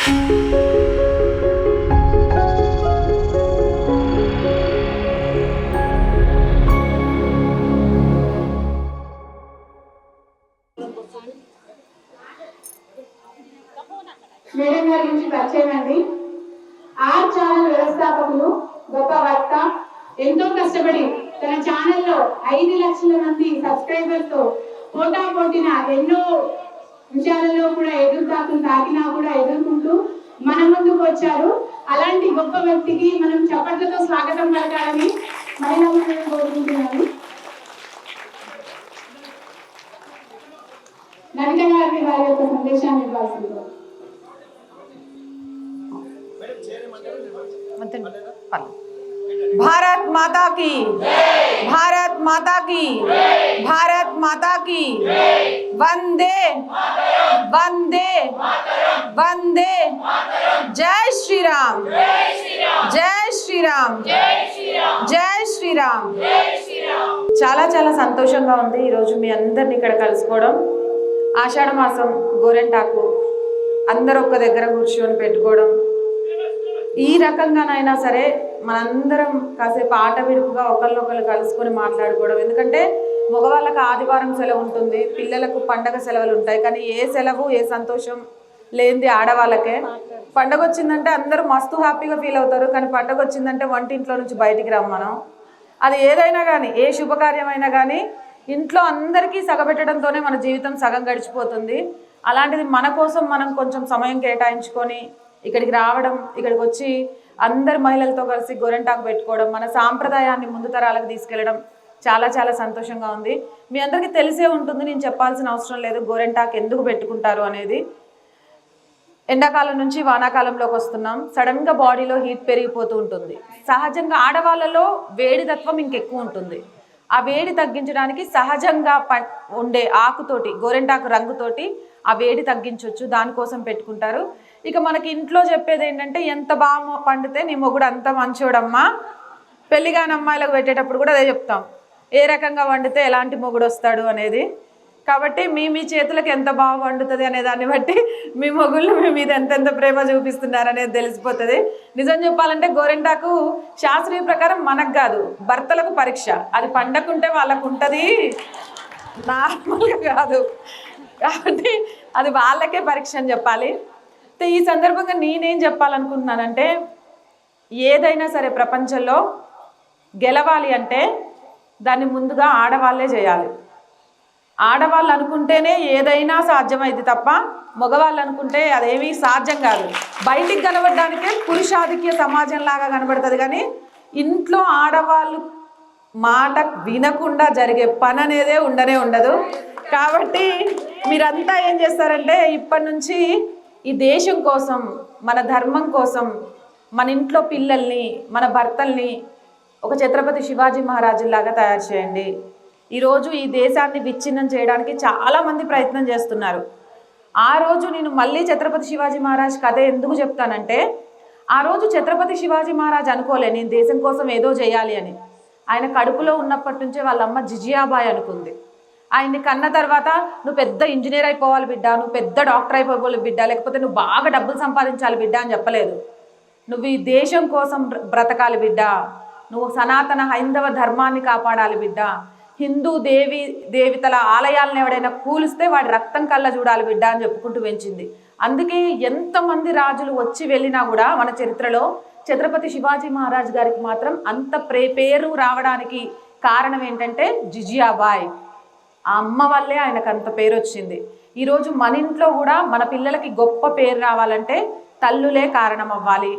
Madam గారి గురించి పరిచయం అండి. ఆర్ ఛానల్ వ్యవస్థాపకులు, గొప్ప వక్త, ఎంతో కష్టపడి తన ఛానల్లో 5 లక్షల మంది సబ్స్క్రైబర్స్ తో పోటాపోటీన ఎన్నో విషయాలలో కూడా తాకినా కూడా ఎదుర్కొంటూ మన ముందుకు వచ్చారు. అలాంటి గొప్ప వ్యక్తికి మనం చప్పట్లతో స్వాగతం పలకాలని మహిళలను కోరుకుంటున్నాను. నవిత గారిని వారి యొక్క సందేశాన్ని ఇవ్వాల్సిందిగా. भारत माता की, भारत माता की, भारत माता की, वंदे वंदे वंदे, जय श्री राम, जय श्री राम, जय श्री राम. చాలా చాలా సంతోషంగా ఉంది ఈరోజు మీ అందరిని ఇక్కడ కలుసుకోవడం. ఆషాఢ మాసం గోరెంటాకు అందరూ ఒక్క దగ్గర కూర్చొని పెట్టుకోవడం, ఈ రకంగానైనా సరే మనందరం కాసేపు ఆట విడుపుగా ఒకరినొకరు కలుసుకొని మాట్లాడుకోవడం. ఎందుకంటే మగవాళ్ళకి ఆదివారం సెలవు ఉంటుంది, పిల్లలకు పండగ సెలవులు ఉంటాయి, కానీ ఏ సెలవు ఏ సంతోషం లేనిది ఆడవాళ్ళకే. పండగ వచ్చిందంటే అందరూ మస్తు హ్యాపీగా ఫీల్ అవుతారు, కానీ పండగ వచ్చిందంటే వంటింట్లో నుంచి బయటికి రాం మనం. అది ఏదైనా కానీ, ఏ శుభకార్యమైనా కానీ ఇంట్లో అందరికీ సగబెట్టడంతోనే మన జీవితం సగం గడిచిపోతుంది. అలాంటిది మన కోసం మనం కొంచెం సమయం కేటాయించుకొని ఇక్కడికి రావడం, ఇక్కడికి వచ్చి అందరు మహిళలతో కలిసి గోరెంటాకు పెట్టుకోవడం, మన సాంప్రదాయాన్ని ముందు తరాలకు తీసుకెళ్ళడం చాలా చాలా సంతోషంగా ఉంది. మీ అందరికీ తెలిసే ఉంటుంది, నేను చెప్పాల్సిన అవసరం లేదు గోరెంటాకు ఎందుకు పెట్టుకుంటారు అనేది. ఎండాకాలం నుంచి వానాకాలంలోకి వస్తున్నాం. సడన్గా బాడీలో హీట్ పెరిగిపోతూ ఉంటుంది. సహజంగా ఆడవాళ్ళలో వేడితత్వం ఇంకెక్కువ ఉంటుంది. ఆ వేడి తగ్గించడానికి సహజంగా ఉండే ఆకుతోటి, గోరెంటాకు రంగుతోటి ఆ వేడి తగ్గించవచ్చు, దానికోసం పెట్టుకుంటారు. ఇక మనకి ఇంట్లో చెప్పేది ఏంటంటే, ఎంత బాగా పండితే నీ మొగుడు అంత మంచోడమ్మా. పెళ్ళిగాని అమ్మాయిలకు పెట్టేటప్పుడు కూడా అదే చెప్తాం, ఏ రకంగా వండితే ఎలాంటి మొగుడు వస్తాడు అనేది. కాబట్టి మీ చేతులకు ఎంత బాగా వండుతుంది అనే దాన్ని బట్టి మీ మొగుళ్ళు మీ మీద ఎంతెంత ప్రేమ చూపిస్తున్నారు అనేది తెలిసిపోతుంది. నిజం చెప్పాలంటే గోరెంటాకు శాస్త్రీయ ప్రకారం మనకు కాదు, భర్తలకు పరీక్ష. అది పండకుంటే వాళ్ళకు ఉంటుంది, నార్మల్గా కాదు. కాబట్టి అది వాళ్ళకే పరీక్ష అని చెప్పాలి. ఈ సందర్భంగా నేనేం చెప్పాలనుకుంటున్నానంటే, ఏదైనా సరే ప్రపంచంలో గెలవాలి అంటే దాన్ని ముందుగా ఆడవాళ్ళే చేయాలి. ఆడవాళ్ళు అనుకుంటేనే ఏదైనా సాధ్యమైంది తప్ప మగవాళ్ళు అనుకుంటే అదేమీ సాధ్యం కాదు. బయటికి కనబడడానికే పురుషాధిక్య సమాజంలాగా కనబడుతుంది, కానీ ఇంట్లో ఆడవాళ్ళు మాట వినకుండా జరిగే పని అనేదే ఉండదు. కాబట్టి మీరంతా ఏం చేస్తారంటే, ఇప్పటి నుంచి ఈ దేశం కోసం, మన ధర్మం కోసం, మన ఇంట్లో పిల్లల్ని, మన భర్తల్ని ఒక ఛత్రపతి శివాజీ మహారాజులాగా తయారు చేయండి. ఈరోజు ఈ దేశాన్ని విచ్ఛిన్నం చేయడానికి చాలామంది ప్రయత్నం చేస్తున్నారు. ఆ రోజు నేను మళ్ళీ ఛత్రపతి శివాజీ మహారాజ్ కథ ఎందుకు చెప్తానంటే, ఆ రోజు ఛత్రపతి శివాజీ మహారాజ్ అనుకోలే నేను దేశం కోసం ఏదో చేయాలి అని. ఆయన కడుపులో ఉన్నప్పటి నుంచే వాళ్ళ అమ్మ జిజియాబాయ్ అనుకుంది. ఆయన్ని కన్న తర్వాత నువ్వు పెద్ద ఇంజనీర్ అయిపోవాలి బిడ్డ, నువ్వు పెద్ద డాక్టర్ అయిపోవాలి బిడ్డ, లేకపోతే నువ్వు బాగా డబ్బులు సంపాదించాలి బిడ్డ అని చెప్పలేదు. నువ్వు ఈ దేశం కోసం బ్రతకాలి బిడ్డ, నువ్వు సనాతన హైందవ ధర్మాన్ని కాపాడాలి బిడ్డ, హిందూ దేవతల ఆలయాలను ఎవడైనా కూలిస్తే వాడి రక్తం కళ్ళ చూడాలి బిడ్డ అని చెప్పుకుంటూ పెంచింది. అందుకే ఎంతమంది రాజులు వచ్చి వెళ్ళినా కూడా మన చరిత్రలో ఛత్రపతి శివాజీ మహారాజ్ గారికి మాత్రం అంత పేరు రావడానికి కారణం ఏంటంటే జిజియాబాయ్. ఆ అమ్మ వల్లే ఆయనకు అంత పేరు వచ్చింది. ఈరోజు మన ఇంట్లో కూడా మన పిల్లలకి గొప్ప పేరు రావాలంటే తల్లులే కారణం అవ్వాలి.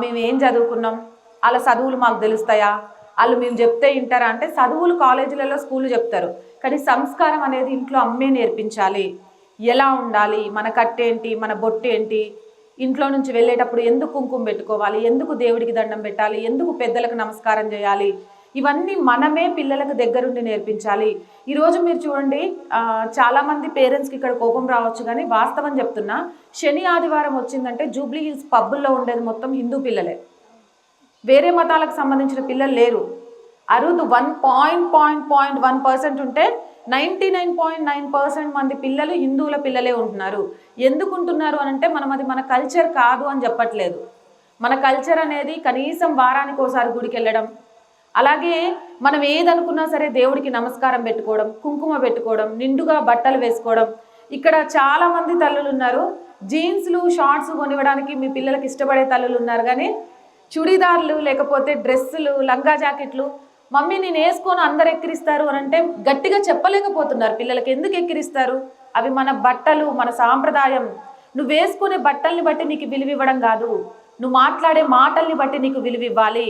మేము ఏం చదువుకున్నాం, వాళ్ళ చదువులు మాకు తెలుస్తాయా, వాళ్ళు మేము చెప్తే వింటారా అంటే, చదువులు కాలేజీలలో స్కూళ్ళు చెప్తారు, కానీ సంస్కారం అనేది ఇంట్లో అమ్మే నేర్పించాలి. ఎలా ఉండాలి, మన కట్టేంటి, మన బొట్టేంటి, ఇంట్లో నుంచి వెళ్ళేటప్పుడు ఎందుకు కుంకుమ పెట్టుకోవాలి, ఎందుకు దేవుడికి దండం పెట్టాలి, ఎందుకు పెద్దలకు నమస్కారం చేయాలి, ఇవన్నీ మనమే పిల్లలకు దగ్గరుండి నేర్పించాలి. ఈరోజు మీరు చూడండి, చాలామంది పేరెంట్స్కి ఇక్కడ కోపం రావచ్చు, కానీ వాస్తవం చెప్తున్నా, శని ఆదివారం వచ్చిందంటే జూబ్లీ హిల్స్ పబ్బుల్లో ఉండేది మొత్తం హిందూ పిల్లలే, వేరే మతాలకు సంబంధించిన పిల్లలు లేరు. అరుదు 1.1% ఉంటే 99.9% మంది పిల్లలు హిందువుల పిల్లలే ఉంటున్నారు. ఎందుకు ఉంటున్నారు అని అంటే మనం అది మన కల్చర్ కాదు అని చెప్పట్లేదు. మన కల్చర్ అనేది కనీసం వారానికి ఒకసారి గుడికి వెళ్ళడం, అలాగే మనం ఏదనుకున్నా సరే దేవుడికి నమస్కారం పెట్టుకోవడం, కుంకుమ పెట్టుకోవడం, నిండుగా బట్టలు వేసుకోవడం. ఇక్కడ చాలామంది తల్లులు ఉన్నారు, జీన్స్లు షార్ట్స్ కొనివ్వడానికి మీ పిల్లలకి ఇష్టపడే తల్లులు ఉన్నారు, కానీ చుడీదార్లు లేకపోతే డ్రెస్సులు లంగా జాకెట్లు మమ్మీ నేను వేసుకోను అందరు ఎక్కిరిస్తారు అని అంటే గట్టిగా చెప్పలేకపోతున్నారు. పిల్లలకి ఎందుకు ఎక్కిరిస్తారు? అవి మన బట్టలు, మన సాంప్రదాయం. నువ్వు వేసుకునే బట్టల్ని బట్టి నీకు విలువ ఇవ్వడం కాదు, నువ్వు మాట్లాడే మాటల్ని బట్టి నీకు విలువ ఇవ్వాలి.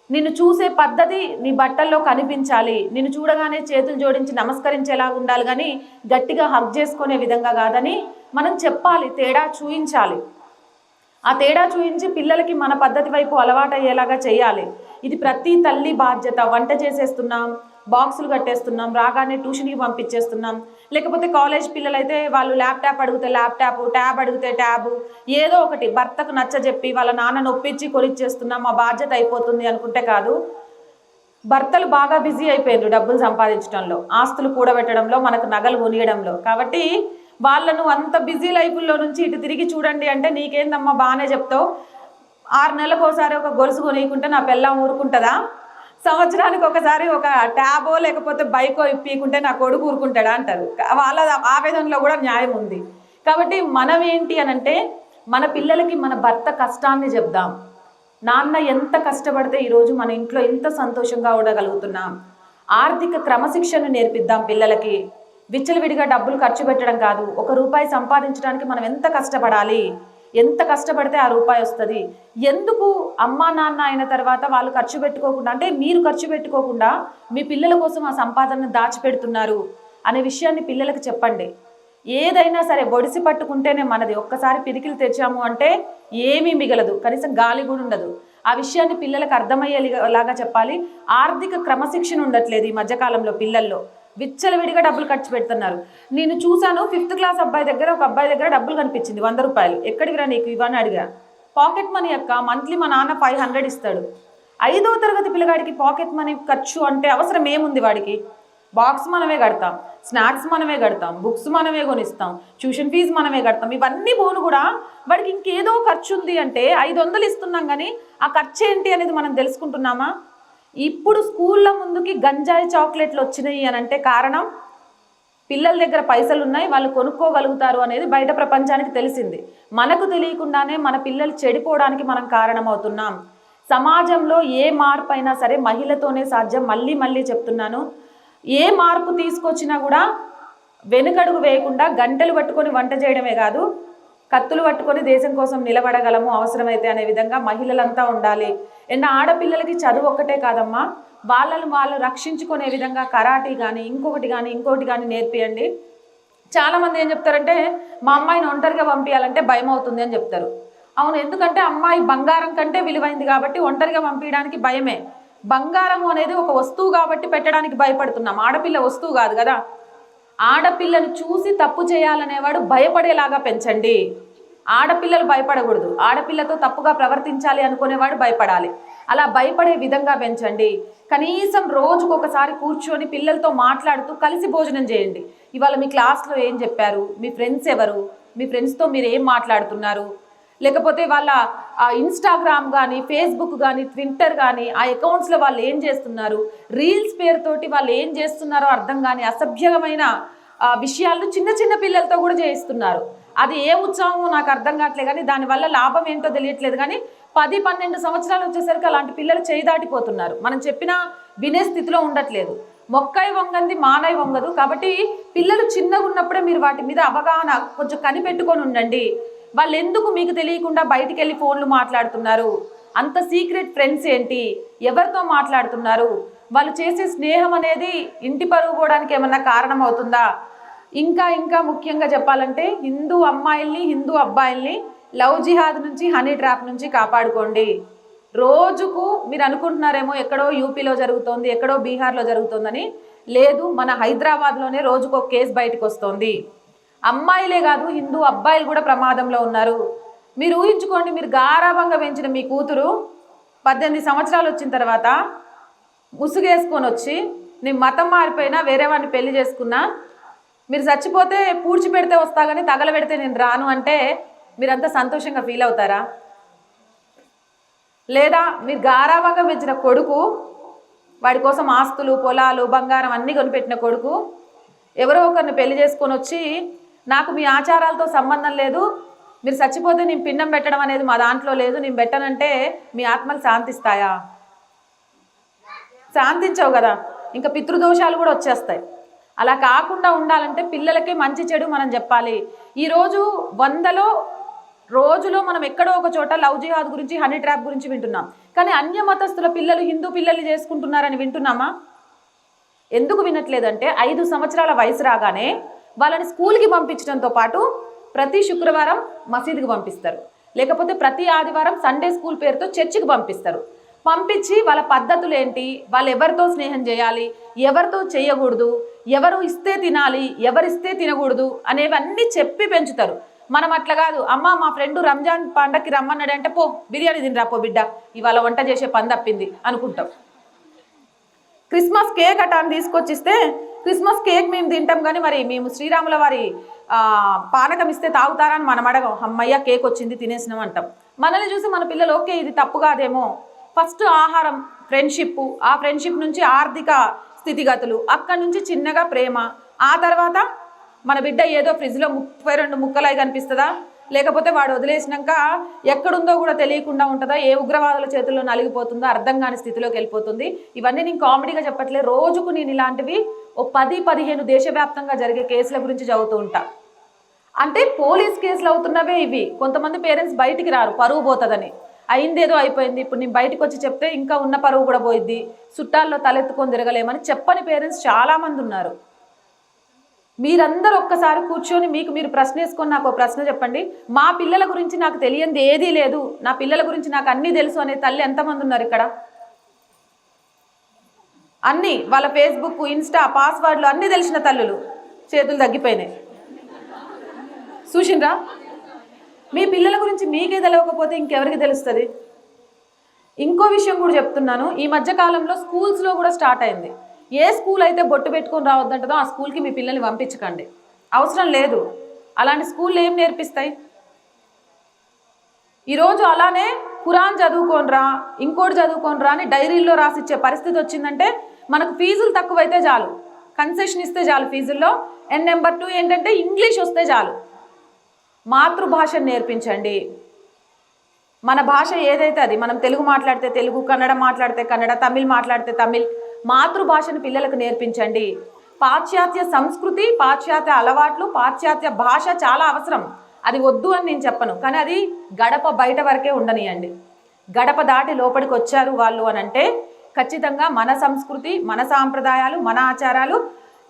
నిన్ను చూసే పద్ధతి నీ బట్టల్లో కనిపించాలి. నిన్ను చూడగానే చేతులు జోడించి నమస్కరించేలా ఉండాలి, కానీ గట్టిగా హగ్ చేసుకునే విధంగా కాదని మనం చెప్పాలి, తేడా చూయించాలి. ఆ తేడా చూయించి పిల్లలకి మన పద్ధతి వైపు అలవాటు అయ్యేలాగా చేయాలి. ఇది ప్రతి తల్లి బాధ్యత. వంట చేసేస్తున్నాం, బాక్సులు కట్టేస్తున్నాం, రాగానే ట్యూషన్కి పంపించేస్తున్నాం, లేకపోతే కాలేజ్ పిల్లలైతే వాళ్ళు ల్యాప్టాప్ అడిగితే ల్యాప్టాప్, ట్యాబ్ అడిగితే ట్యాబ్, ఏదో ఒకటి భర్తకు నచ్చజెప్పి వాళ్ళ నాన్న నొప్పించి కొనిచ్చేస్తున్నాం, మా బాధ్యత అయిపోతుంది అనుకుంటే కాదు. భర్తలు బాగా బిజీ అయిపోయారు డబ్బులు సంపాదించడంలో, ఆస్తులు కూడబెట్టడంలో, మనకు నగలు కొనియడంలో. కాబట్టి వాళ్ళను అంత బిజీ లైఫ్లో నుంచి ఇటు తిరిగి చూడండి అంటే నీకేందమ్మా బాగానే చెప్తావు, 6 నెలలకు ఒకసారి ఒక గొలుసు కొనియకుంటే నా పిల్లం ఊరుకుంటుందా? సంవత్సరానికి ఒకసారి ఒక ట్యాబో లేకపోతే బైకో ఇప్పీకుంటే నా కొడుకు ఊరుకుంటాడా అంటారు. వాళ్ళ ఆవేదనలో కూడా న్యాయం ఉంది. కాబట్టి మనం ఏంటి అని అంటే మన పిల్లలకి మన భర్త కష్టాన్ని చెప్దాం. నాన్న ఎంత కష్టపడితే ఈరోజు మన ఇంట్లో ఎంత సంతోషంగా ఉండగలుగుతున్నాం. ఆర్థిక క్రమశిక్షణ నేర్పిద్దాం పిల్లలకి. విచ్చలవిడిగా డబ్బులు ఖర్చు పెట్టడం కాదు, 1 రూపాయి సంపాదించడానికి మనం ఎంత కష్టపడాలి, ఎంత కష్టపడితే ఆ రూపాయి వస్తుంది. ఎందుకు అమ్మా నాన్న అయిన తర్వాత వాళ్ళు ఖర్చు పెట్టుకోకుండా, అంటే మీరు ఖర్చు పెట్టుకోకుండా మీ పిల్లల కోసం ఆ సంపాదనను దాచిపెడుతున్నారు అనే విషయాన్ని పిల్లలకు చెప్పండి. ఏదైనా సరే ఒడిసి పట్టుకుంటేనే మనది. ఒక్కసారి పిరికిలు తెచ్చాము అంటే ఏమీ మిగలదు, కనీసం గాలి కూడా ఉండదు. ఆ విషయాన్ని పిల్లలకు అర్థమయ్యేలాగా చెప్పాలి. ఆర్థిక క్రమశిక్షణ ఉండట్లేదు ఈ మధ్యకాలంలో పిల్లల్లో. విచ్చలవిడిగా డబ్బులు ఖర్చు పెడుతున్నారు. నేను చూశాను 5th క్లాస్ అబ్బాయి దగ్గర, ఒక అబ్బాయి దగ్గర డబ్బులు కనిపించింది 100 రూపాయలు. ఎక్కడికి రా నీకు ఇవన్నీ అడిగా. పాకెట్ మనీ అక్క, మంత్లీ మా నాన్న 500 ఇస్తాడు. 5వ తరగతి పిల్లగాడికి పాకెట్ మనీ ఖర్చు అంటే అవసరం ఏముంది? వాడికి బాక్స్ మనమే కడతాం, స్నాక్స్ మనమే కడతాం, బుక్స్ మనమే కొనిస్తాం, ట్యూషన్ ఫీజు మనమే కడతాం. ఇవన్నీ పోను కూడా వాడికి ఇంకేదో ఖర్చు ఉంది అంటే 500 ఇస్తున్నాం, కానీ ఆ ఖర్చు ఏంటి అనేది మనం తెలుసుకుంటున్నామా? ఇప్పుడు స్కూళ్ళ ముందుకి గంజాయి చాక్లెట్లు వచ్చినాయి అని అంటే కారణం పిల్లల దగ్గర పైసలు ఉన్నాయి, వాళ్ళు కొనుక్కోగలుగుతారు అనేది బయట ప్రపంచానికి తెలిసింది. మనకు తెలియకుండానే మన పిల్లలు చెడిపోవడానికి మనం కారణమవుతున్నాం. సమాజంలో ఏ మార్పు అయినా సరే మహిళతోనే సాధ్యం. మళ్ళీ మళ్ళీ చెప్తున్నాను, ఏ మార్పు తీసుకొచ్చినా కూడా వెనుకడుగు వేయకుండా గంటలు పట్టుకొని వంట చేయడమే కాదు, కత్తులు పట్టుకొని దేశం కోసం నిలబడగలము అవసరమైతే అనే విధంగా మహిళలంతా ఉండాలి. అండ్ ఆడపిల్లలకి చదువు ఒక్కటే కాదమ్మా, వాళ్ళను వాళ్ళు రక్షించుకునే విధంగా కరాటీ కానీ ఇంకొకటి కానీ నేర్పియండి. చాలామంది ఏం చెప్తారంటే మా అమ్మాయిని ఒంటరిగా పంపించాలంటే భయం అవుతుంది అని చెప్తారు. అవును, ఎందుకంటే అమ్మాయి బంగారం కంటే విలువైంది కాబట్టి ఒంటరిగా పంపించడానికి భయమే. బంగారం అనేది ఒక వస్తువు కాబట్టి పెట్టడానికి భయపడుతున్నాం, ఆడపిల్ల వస్తువు కాదు కదా. ఆడపిల్లను చూసి తప్పు చేయాలనేవాడు భయపడేలాగా పెంచండి. ఆడపిల్లలు భయపడకూడదు, ఆడపిల్లతో తప్పుగా ప్రవర్తించాలి అనుకునేవాడు భయపడాలి. అలా భయపడే విధంగా పెంచండి. కనీసం రోజుకొకసారి కూర్చొని పిల్లలతో మాట్లాడుతూ కలిసి భోజనం చేయండి. ఇవాళ మీ క్లాస్లో ఏం చెప్పారు, మీ ఫ్రెండ్స్ ఎవరు, మీ ఫ్రెండ్స్తో మీరు ఏం మాట్లాడుతున్నారు, లేకపోతే వాళ్ళ ఇన్స్టాగ్రామ్ కానీ ఫేస్బుక్ కానీ ట్విట్టర్ కానీ ఆ అకౌంట్స్లో వాళ్ళు ఏం చేస్తున్నారు, రీల్స్ పేరుతోటి వాళ్ళు ఏం చేస్తున్నారో అర్థం కానీ అసభ్యమైన విషయాలను చిన్న చిన్న పిల్లలతో కూడా చేయిస్తున్నారు. అది ఏ ఉత్సాహమో నాకు అర్థం కావట్లేదు, కానీ దానివల్ల లాభం ఏంటో తెలియట్లేదు. కానీ 10-12 సంవత్సరాలు వచ్చేసరికి అలాంటి పిల్లలు చేయి దాటిపోతున్నారు. మనం చెప్పినా వినే స్థితిలో ఉండట్లేదు. మొక్కై వంగంది మానై వంగదు. కాబట్టి పిల్లలు చిన్నగా ఉన్నప్పుడే మీరు వాటి మీద అవగాహన కొంచెం కనిపెట్టుకొని ఉండండి. వాళ్ళు ఎందుకు మీకు తెలియకుండా బయటికి వెళ్ళి ఫోన్లు మాట్లాడుతున్నారు, అంత సీక్రెట్ ఫ్రెండ్స్ ఏంటి, ఎవరితో మాట్లాడుతున్నారు, వాళ్ళు చేసే స్నేహం అనేది ఇంటి పరుగు పోవడానికి ఏమన్నా కారణం అవుతుందా? ఇంకా ముఖ్యంగా చెప్పాలంటే హిందూ అమ్మాయిల్ని హిందూ అబ్బాయిల్ని లవ్ జిహాద్ నుంచి హనీ ట్రాప్ నుంచి కాపాడుకోండి. రోజుకు మీరు అనుకుంటున్నారేమో ఎక్కడో యూపీలో జరుగుతోంది, ఎక్కడో బీహార్లో జరుగుతోందని. లేదు, మన హైదరాబాద్లోనే రోజుకు ఒక కేసు బయటకు వస్తుంది. అమ్మాయిలే కాదు హిందూ అబ్బాయిలు కూడా ప్రమాదంలో ఉన్నారు. మీరు ఊహించుకోండి, మీరు గారాభంగా పెంచిన మీ కూతురు 18 సంవత్సరాలు వచ్చిన తర్వాత ముసుగేసుకొని వచ్చి నేను మతం మారిపోయినా వేరే వాడిని పెళ్లి చేసుకున్నా, మీరు చచ్చిపోతే పూడ్చి పెడితే వస్తా కానీ తగలబెడితే నేను రాను అంటే మీరంతా సంతోషంగా ఫీల్ అవుతారా? లేదా మీరు గారాబంగా పెంచిన కొడుకు, వాడి కోసం ఆస్తులు పొలాలు బంగారం అన్నీ కొనిపెట్టిన కొడుకు ఎవరో ఒకరిని పెళ్లి చేసుకొని వచ్చి నాకు మీ ఆచారాలతో సంబంధం లేదు, మీరు చచ్చిపోతే నేను పిండం పెట్టడం అనేది మా దాంట్లో లేదు, నేను పెట్టనంటే మీ ఆత్మలు శాంతిస్తాయా? శాంతించవు కదా, ఇంకా పితృదోషాలు కూడా వచ్చేస్తాయి. అలా కాకుండా ఉండాలంటే పిల్లలకి మంచి చెడు మనం చెప్పాలి. ఈరోజు 100లో రోజులో మనం ఎక్కడో ఒక చోట లవ్ జిహాద్ గురించి హనీ ట్రాప్ గురించి వింటున్నాం, కానీ అన్య మతస్థుల పిల్లలు హిందూ పిల్లల్ని చేసుకుంటున్నారని వింటున్నామా? ఎందుకు వినట్లేదంటే 5 సంవత్సరాల వయసు రాగానే వాళ్ళని స్కూల్కి పంపించడంతో పాటు ప్రతి శుక్రవారం మసీదుకి పంపిస్తారు, లేకపోతే ప్రతి ఆదివారం సండే స్కూల్ పేరుతో చర్చికి పంపిస్తారు. పంపించి వాళ్ళ పద్ధతులు ఏంటి, వాళ్ళు ఎవరితో స్నేహం చేయాలి, ఎవరితో చేయకూడదు, ఎవరు ఇస్తే తినాలి, ఎవరిస్తే తినకూడదు అనేవన్నీ చెప్పి పెంచుతారు. మనం అట్లా కాదు, అమ్మ మా ఫ్రెండ్ రంజాన్ పండగకి రమ్మన్నాడు అంటే పో బిర్యానీ తినరా పో బిడ్డ, ఇవాళ వంట చేసే పని తప్పింది అనుకుంటాం. క్రిస్మస్ కేక్ అట అని తీసుకొచ్చిస్తే క్రిస్మస్ కేక్ మేము తింటాం కానీ మరి మేము శ్రీరాముల వారి పానకం ఇస్తే తాగుతారని మనం అడగం. అమ్మయ్య కేక్ వచ్చింది తినేసినాం అంటాం. మనల్ని చూసి మన పిల్లలు ఓకే ఇది తప్పు కాదేమో. ఫస్ట్ ఆహారం, ఫ్రెండ్షిప్, ఆ ఫ్రెండ్షిప్ నుంచి ఆర్థిక స్థితిగతులు, అక్కడి నుంచి చిన్నగా ప్రేమ, ఆ తర్వాత మన బిడ్డ ఏదో ఫ్రిడ్జ్లో 32 ముక్కలై కనిపిస్తుందా, లేకపోతే వాడు వదిలేసినాక ఎక్కడుందో కూడా తెలియకుండా ఉంటుందా, ఏ ఉగ్రవాదుల చేతుల్లో నలిగిపోతుందో అర్థం కాని స్థితిలోకి వెళ్ళిపోతుంది. ఇవన్నీ నేను కామెడీగా చెప్పట్లేదు, రోజుకు నేను ఇలాంటివి ఓ 10-15 దేశవ్యాప్తంగా జరిగే కేసుల గురించి చదువుతూ ఉంటా. అంటే పోలీస్ కేసులు అవుతున్నవే ఇవి. కొంతమంది పేరెంట్స్ బయటికి రారు, పరువు పోతుందని. అయిందేదో అయిపోయింది, ఇప్పుడు నేను బయటకు వచ్చి చెప్తే ఇంకా ఉన్న పరువు కూడా పోయిద్ది, చుట్టాల్లో తలెత్తుకొని తిరగలేమని చెప్పని పేరెంట్స్ చాలామంది ఉన్నారు. మీరందరూ ఒక్కసారి కూర్చొని మీకు మీరు ప్రశ్న వేసుకొని నాకు ఒక ప్రశ్న చెప్పండి. మా పిల్లల గురించి నాకు తెలియంది ఏదీ లేదు, నా పిల్లల గురించి నాకు అన్నీ తెలుసు అనే తల్లి ఎంతమంది ఉన్నారు ఇక్కడ? అన్నీ వాళ్ళ ఫేస్బుక్, ఇన్స్టా పాస్వర్డ్లు అన్నీ తెలిసిన తల్లులు చేతులు తగ్గిపోయినాయి. చూసిండ్రా? మీ పిల్లల గురించి మీకే తెలియకపోతే ఇంకెవరికి తెలుస్తుంది? ఇంకో విషయం కూడా చెప్తున్నాను, ఈ మధ్యకాలంలో స్కూల్స్లో కూడా స్టార్ట్ అయింది. ఏ స్కూల్ అయితే బొట్టు పెట్టుకొని రావద్దంటదో ఆ స్కూల్కి మీ పిల్లల్ని పంపించకండి, అవసరం లేదు. అలాంటి స్కూళ్ళు ఏం నేర్పిస్తాయి? ఈరోజు అలానే ఖురాన్ చదువుకోనరా, ఇంకోటి చదువుకోనరా అని డైరీల్లో రాసిచ్చే పరిస్థితి వచ్చిందంటే మనకు ఫీజులు తక్కువైతే చాలు, కన్సెషన్ ఇస్తే చాలు ఫీజుల్లో. అండ్ నెంబర్ 2 ఏంటంటే ఇంగ్లీష్ వస్తే చాలు. మాతృభాషను నేర్పించండి. మన భాష ఏదైతే అది, మనం తెలుగు మాట్లాడితే తెలుగు, కన్నడ మాట్లాడితే కన్నడ, తమిళ్ మాట్లాడితే తమిళ్, మాతృభాషను పిల్లలకు నేర్పించండి. పాశ్చాత్య సంస్కృతి, పాశ్చాత్య అలవాట్లు, పాశ్చాత్య భాష చాలా అవసరం, అది వద్దు అని నేను చెప్పను, కానీ అది గడప బయట వరకే ఉండనియండి. గడప దాటి లోపలికి వచ్చారు వాళ్ళు అని అంటే ఖచ్చితంగా మన సంస్కృతి, మన సాంప్రదాయాలు, మన ఆచారాలు,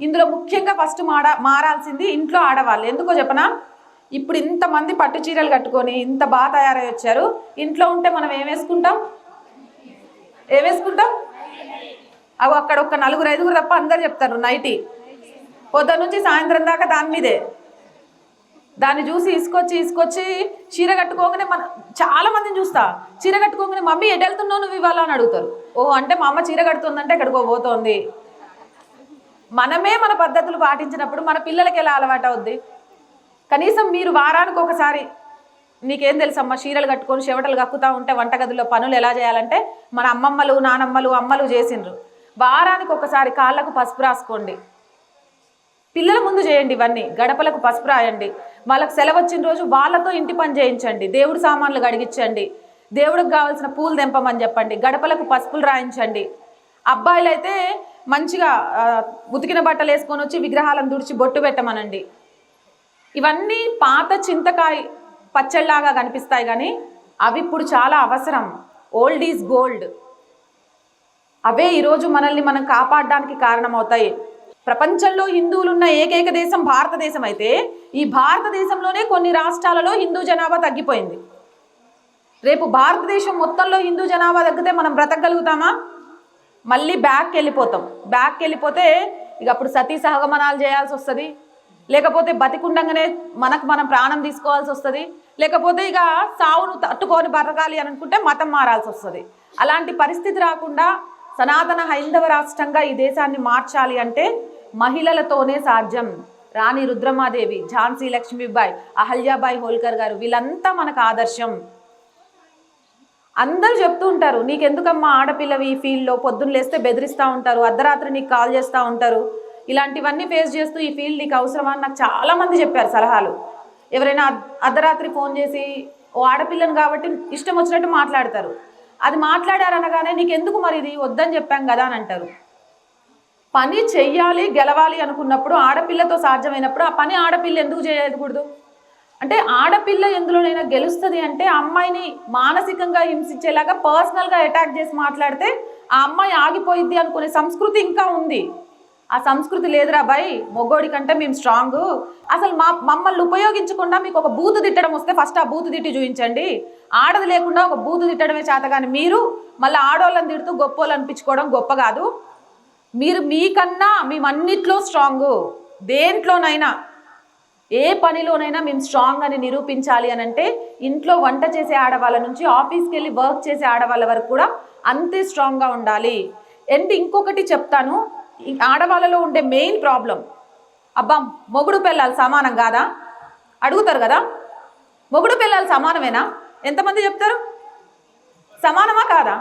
ఇందులో ముఖ్యంగా ఫస్ట్ మారాల్సింది ఇంట్లో ఆడవాళ్ళు. ఎందుకో చెప్పనా? ఇప్పుడు ఇంతమంది పట్టు చీరలు కట్టుకొని ఇంత బాగా తయారై వచ్చారు, ఇంట్లో ఉంటే మనం ఏం వేసుకుంటాం? అవి అక్కడ ఒక 4-5 తప్ప అందరు చెప్తారు నైటీ, పొద్దున్న నుంచి సాయంత్రం దాకా దాని మీదే. దాన్ని చూసి తీసుకొచ్చి చీర కట్టుకోగానే చాలా మందిని చూస్తా, చీర కట్టుకోగానే మమ్మీ ఎటు వెళ్తున్నావు నువ్వు ఇవాళ అని అడుగుతారు. ఓ అంటే మా అమ్మ చీర కడుతుందంటే ఎక్కడికో పోతోంది. మనమే మన పద్ధతులు పాటించినప్పుడు మన పిల్లలకి ఎలా అలవాటు అవుద్ది? కనీసం మీరు వారానికి ఒకసారి, నీకేం తెలుసమ్మా చీరలు కట్టుకొని చెవటలు కక్కుతూ ఉంటే వంటగదిలో పనులు ఎలా చేయాలంటే మన అమ్మమ్మలు, నానమ్మలు, అమ్మలు చేసిండ్రు. వారానికి ఒకసారి కాళ్ళకు పసుపు రాసుకోండి, పిల్లల ముందు చేయండి. ఇవన్నీ గడపలకు పసుపు రాయండి. వాళ్ళకి సెలవు వచ్చిన రోజు వాళ్ళతో ఇంటి పని చేయించండి, దేవుడు సామాన్లు గడిగించండి, దేవుడికి కావాల్సిన పూలు తెంపమని చెప్పండి, గడపలకు పసుపులు రాయించండి. అబ్బాయిలు అయితే మంచిగా ఉతికిన బట్టలు వేసుకొని వచ్చి విగ్రహాలను తుడిచి బొట్టు పెట్టమనండి. ఇవన్నీ పాత చింతకాయ పచ్చళ్ళలాగా కనిపిస్తాయి కానీ అవి ఇప్పుడు చాలా అవసరం. Old is gold. అవే ఈరోజు మనల్ని మనం కాపాడడానికి కారణమవుతాయి. ప్రపంచంలో హిందువులున్న ఏకైక దేశం భారతదేశం అయితే ఈ భారతదేశంలోనే కొన్ని రాష్ట్రాలలో హిందూ జనాభా తగ్గిపోయింది. రేపు భారతదేశం మొత్తంలో హిందూ జనాభా తగ్గితే మనం బ్రతకగలుగుతామా? మళ్ళీ బ్యాక్కి వెళ్ళిపోతే ఇక అప్పుడు సతీ సహగమనాలు చేయాల్సి వస్తుంది, లేకపోతే బతికుండంగానే మనం ప్రాణం తీసుకోవాల్సి వస్తుంది, లేకపోతే ఇక సావును తట్టుకొని బ్రతకాలి అని అనుకుంటే మతం మారాల్సి వస్తుంది. అలాంటి పరిస్థితి రాకుండా సనాతన హైందవ రాష్ట్రంగా ఈ దేశాన్ని మార్చాలి అంటే మహిళలతోనే సాధ్యం. రాణి రుద్రమాదేవి, ఝాన్సీ లక్ష్మీబాయి, అహల్యాబాయి హోల్కర్ గారు, వీళ్ళంతా మనకు ఆదర్శం. అందరూ చెప్తూ ఉంటారు, నీకెందుకమ్మా ఆడపిల్లవి ఈ ఫీల్డ్లో, పొద్దున్న లేస్తే బెదిరిస్తూ ఉంటారు, అర్ధరాత్రి నీకు కాల్ చేస్తూ ఉంటారు, ఇలాంటివన్నీ ఫేస్ చేస్తూ ఈ ఫీల్డ్ నీకు అవసరమా అని నాకు చాలామంది చెప్పారు సలహాలు. ఎవరైనా అర్ధరాత్రి ఫోన్ చేసి ఓ ఆడపిల్లని కాబట్టి ఇష్టం వచ్చినట్టు మాట్లాడతారు. అది మాట్లాడారనగానే నీకెందుకు మరి ఇది వద్దని చెప్పాం కదా అని అంటారు. పని చెయ్యాలి, గెలవాలి అనుకున్నప్పుడు, ఆడపిల్లతో సాధ్యమైనప్పుడు ఆ పని ఆడపిల్ల ఎందుకు చేయకూడదు? అంటే ఆడపిల్ల ఎందులోనైనా గెలుస్తుంది అంటే అమ్మాయిని మానసికంగా హింసించేలాగా పర్సనల్గా అటాక్ చేసి మాట్లాడితే ఆ అమ్మాయి ఆగిపోయిద్ది అనుకునే సంస్కృతి ఇంకా ఉంది. ఆ సంస్కృతి లేదురా బాయ్, మొగోడి కంటే మేము స్ట్రాంగ్. అసలు మమ్మల్ని ఉపయోగించకుండా మీకు ఒక బూతు తిట్టడం వస్తే ఫస్ట్ ఆ బూతు తిట్టి చూపించండి. ఆడది లేకుండా ఒక బూతు తిట్టడమే చేత కానీ మీరు మళ్ళీ ఆడోళ్ళని తిడుతూ గొప్పోళ్ళు అనిపించుకోవడం గొప్ప కాదు. మీరు మీకన్నా మేమన్నిట్లో స్ట్రాంగు, దేంట్లోనైనా ఏ పనిలోనైనా మేము స్ట్రాంగ్ అని నిరూపించాలి అని అంటే ఇంట్లో వంట చేసే ఆడవాళ్ళ నుంచి ఆఫీస్కి వెళ్ళి వర్క్ చేసే ఆడవాళ్ళ వరకు కూడా అంతే స్ట్రాంగ్గా ఉండాలి. అండ్ ఇంకొకటి చెప్తాను, ఆడవాళ్ళలో ఉండే మెయిన్ ప్రాబ్లం, అబ్బా మొగుడు పెళ్ళాలి సమానం కాదా అడుగుతారు కదా. మొగుడు పెళ్ళాలి సమానమేనా? ఎంతమంది చెప్తారు? సమానమా కాదా?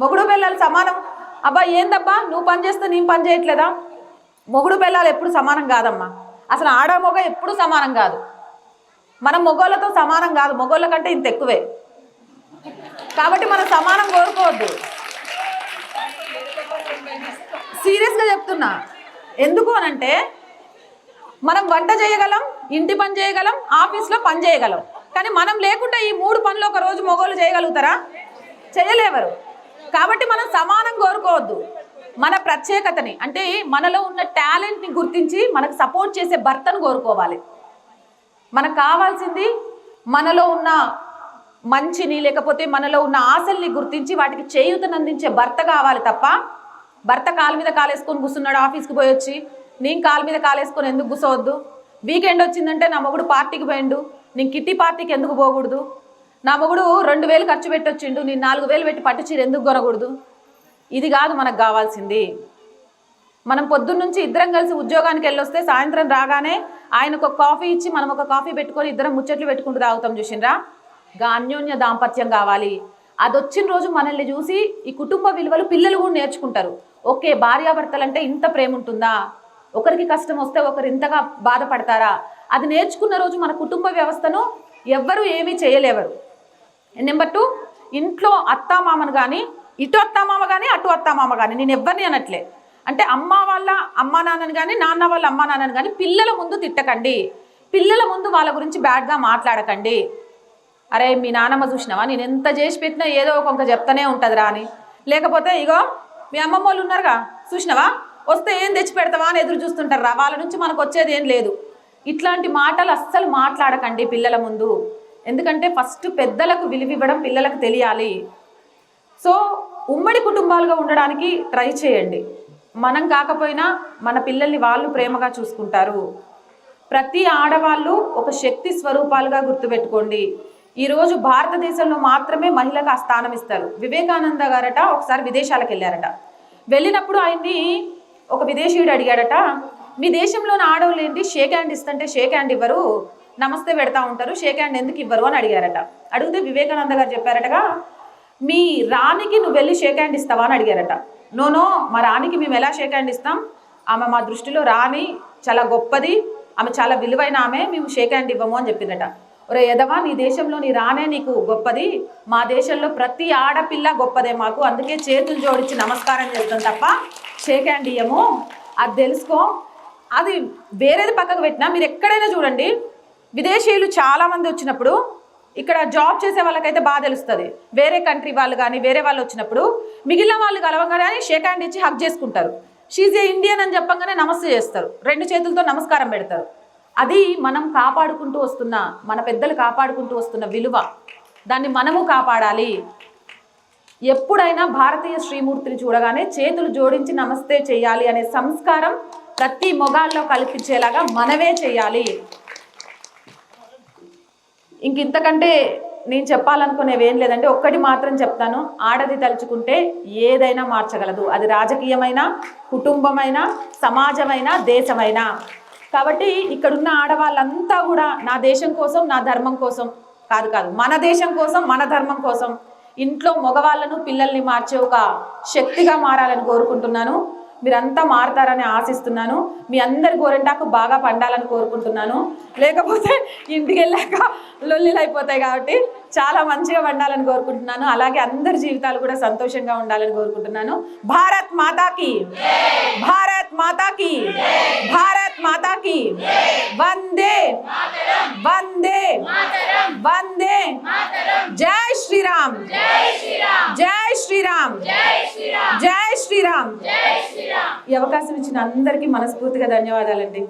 మొగుడు పెళ్ళాలి సమానం. అబ్బా ఏందబ్బా నువ్వు పని చేస్తే నేను పని చేయట్లేదా? మొగుడు పెళ్ళాలి ఎప్పుడు సమానం కాదమ్మా. అసలు ఆడ మొగ ఎప్పుడు సమానం కాదు. మనం మొగోళ్ళతో సమానం కాదు, మొగోళ్ళ కంటే ఇంత ఎక్కువే. కాబట్టి మనం సమానం కోరుకోవద్దు. సీరియస్గా చెప్తున్నా. ఎందుకు అనంటే మనం వంట చేయగలం, ఇంటి పని చేయగలం, ఆఫీస్లో పని చేయగలం. కానీ మనం లేకుండా ఈ 3 పనులు ఒక రోజు మొగోళ్ళు చేయగలుగుతారా? చేయలేవరు. కాబట్టి మనం సమానం కోరుకోవద్దు. మన ప్రత్యేకతని అంటే మనలో ఉన్న టాలెంట్ని గుర్తించి మనకు సపోర్ట్ చేసే భర్తను కోరుకోవాలి. మనకు కావాల్సింది మనలో ఉన్న మంచిని, లేకపోతే మనలో ఉన్న ఆశల్ని గుర్తించి వాటికి చేయూతనందించే భర్త కావాలి తప్ప, భర్త కాలు మీద కాలేసుకొని కూర్చున్నాడు ఆఫీస్కి పోయి వచ్చి నేను కాలు మీద కాలేసుకొని ఎందుకు కూర్చోవద్దు? వీకెండ్ వచ్చిందంటే నా మొగుడు పార్టీకి పోయిండు, నేను కిట్టి పార్టీకి ఎందుకు పోకూడదు? నా మొగుడు 2000 ఖర్చు పెట్టొచ్చిండు, నేను 4000 పెట్టి పట్టు చీర ఎందుకు కొనకూడదు? ఇది కాదు మనకు కావాల్సింది. మనం పొద్దున్నుంచి ఇద్దరం కలిసి ఉద్యోగానికి వెళ్ళొస్తే సాయంత్రం రాగానే ఆయనకు ఒక కాఫీ ఇచ్చి మనం ఒక కాఫీ పెట్టుకొని ఇద్దరం ముచ్చట్లు పెట్టుకుంటూ తాగుతాం చూసిండ్రా? అన్యోన్య దాంపత్యం కావాలి. అది వచ్చిన రోజు మనల్ని చూసి ఈ కుటుంబ విలువలు పిల్లలు కూడా నేర్చుకుంటారు. ఓకే, భార్యాభర్తలంటే ఇంత ప్రేమ ఉంటుందా, ఒకరికి కష్టం వస్తే ఒకరు ఇంతగా బాధపడతారా? అది నేర్చుకున్న రోజు మన కుటుంబ వ్యవస్థను ఎవ్వరూ ఏమీ చేయలేవరు. నెంబర్ 2, ఇంట్లో అత్తామామను కానీ, ఇటు అత్తామామ కానీ అటు అత్తామామ కానీ, నేను ఎవరిని అనట్లే, అంటే అమ్మ వాళ్ళ అమ్మా నాన్నని కానీ నాన్న వాళ్ళ అమ్మా నాన్నని కానీ పిల్లల ముందు తిట్టకండి, పిల్లల ముందు వాళ్ళ గురించి బ్యాడ్గా మాట్లాడకండి. అరే మీ నాన్నమ్మ చూసినావా, నేను ఎంత చేసి పెట్టినా ఏదో ఒక చెప్తానే ఉంటుందిరా అని, లేకపోతే ఇగో మీ అమ్మమ్మ వాళ్ళు ఉన్నారుగా చూసినావా, వస్తే ఏం తెచ్చి పెడతావా అని ఎదురు చూస్తుంటారు రా, వాళ్ళ నుంచి మనకు వచ్చేది ఏం లేదు. ఇట్లాంటి మాటలు అస్సలు మాట్లాడకండి పిల్లల ముందు. ఎందుకంటే ఫస్ట్ పెద్దలకు విలువివ్వడం పిల్లలకు తెలియాలి. సో ఉమ్మడి కుటుంబాలుగా ఉండడానికి ట్రై చేయండి. మనం కాకపోయినా మన పిల్లల్ని వాళ్ళు ప్రేమగా చూసుకుంటారు. ప్రతి ఆడవాళ్ళు ఒక శక్తి స్వరూపాలుగా గుర్తుపెట్టుకోండి. ఈరోజు భారతదేశంలో మాత్రమే మహిళకు ఆ స్థానం ఇస్తారు. వివేకానంద గారట ఒకసారి విదేశాలకు వెళ్ళారట. వెళ్ళినప్పుడు ఆయన్ని ఒక విదేశీయుడు అడిగాడట, మీ దేశంలోని ఆడవాళ్ళు ఏంటి షేక్ హ్యాండ్ ఇస్తుంటే షేక్ హ్యాండ్ ఇవ్వరు, నమస్తే పెడతా ఉంటారు, షేక్ హ్యాండ్ ఎందుకు ఇవ్వరు అని అడిగారట. అడిగితే వివేకానంద గారు చెప్పారటగా, మీ రాణికి నువ్వు వెళ్ళి షేక్ హ్యాండ్ ఇస్తావా అని అడిగారట. నో, మా రాణికి మేము ఎలా షేక్ హ్యాండ్ ఇస్తాం, ఆమె మా దృష్టిలో రాణి చాలా గొప్పది, ఆమె చాలా విలువైన ఆమె, మేము షేక్ హ్యాండ్ ఇవ్వము అని చెప్పిందట. ఒరే ఎదవా, నీ దేశంలో నీ రానే నీకు గొప్పది, మా దేశంలో ప్రతి ఆడపిల్ల గొప్పదే మాకు, అందుకే చేతులు జోడించి నమస్కారం చేస్తాం తప్ప షేక్ హ్యాండ్ ఇయ్యము, అది తెలుసుకో. అది వేరేది పక్కకు పెట్టినా మీరు ఎక్కడైనా చూడండి, విదేశీయులు చాలామంది వచ్చినప్పుడు ఇక్కడ జాబ్ చేసే వాళ్ళకైతే బాగా తెలుస్తుంది, వేరే కంట్రీ వాళ్ళు కానీ వేరే వాళ్ళు వచ్చినప్పుడు మిగిలిన వాళ్ళు కలవగానే షేక్ హ్యాండ్ ఇచ్చి హగ్ చేసుకుంటారు. షీజ్ ఏ ఇండియన్ అని చెప్పగానే నమస్తే చేస్తారు, 2 చేతులతో నమస్కారం పెడతారు. అది మనం కాపాడుకుంటూ వస్తున్న, మన పెద్దలు కాపాడుకుంటూ వస్తున్న విలువ, దాన్ని మనము కాపాడాలి. ఎప్పుడైనా భారతీయ శ్రీమూర్తిని చూడగానే చేతులు జోడించి నమస్తే చేయాలి అనే సంస్కారం ప్రతి మొగాల్లో కల్పించేలాగా మనమే చేయాలి. ఇంతకంటే నేను చెప్పాలనుకునేవి ఏం లేదంటే ఒక్కటి మాత్రం చెప్తాను, ఆడది తలుచుకుంటే ఏదైనా మార్చగలదు. అది రాజకీయమైనా, కుటుంబమైనా, సమాజమైనా, దేశమైనా. కాబట్టి ఇక్కడున్న ఆడవాళ్ళంతా కూడా నా దేశం కోసం, నా ధర్మం కోసం కాదు, మన దేశం కోసం, మన ధర్మం కోసం ఇంట్లో మగవాళ్ళను, పిల్లల్ని మార్చే ఒక శక్తిగా మారాలని కోరుకుంటున్నాను. మీరంతా మారతారని ఆశిస్తున్నాను. మీ అందరి గోరెంటాకు బాగా పండాలని కోరుకుంటున్నాను. లేకపోతే ఇంటికి వెళ్ళాక లొల్లిలు అయిపోతాయి కాబట్టి చాలా మంచిగా పండాలని కోరుకుంటున్నాను. అలాగే అందరి జీవితాలు కూడా సంతోషంగా ఉండాలని కోరుకుంటున్నాను. భారత్ మాతాకి, భారత్ మాతాకి, భారత్ మాతాకి. వందే వందే వందే. జై శ్రీరామ్, జై శ్రీరామ్, జై శ్రీరామ్. ఈ అవకాశం ఇచ్చిన అందరికీ మనస్ఫూర్తిగా ధన్యవాదాలండి.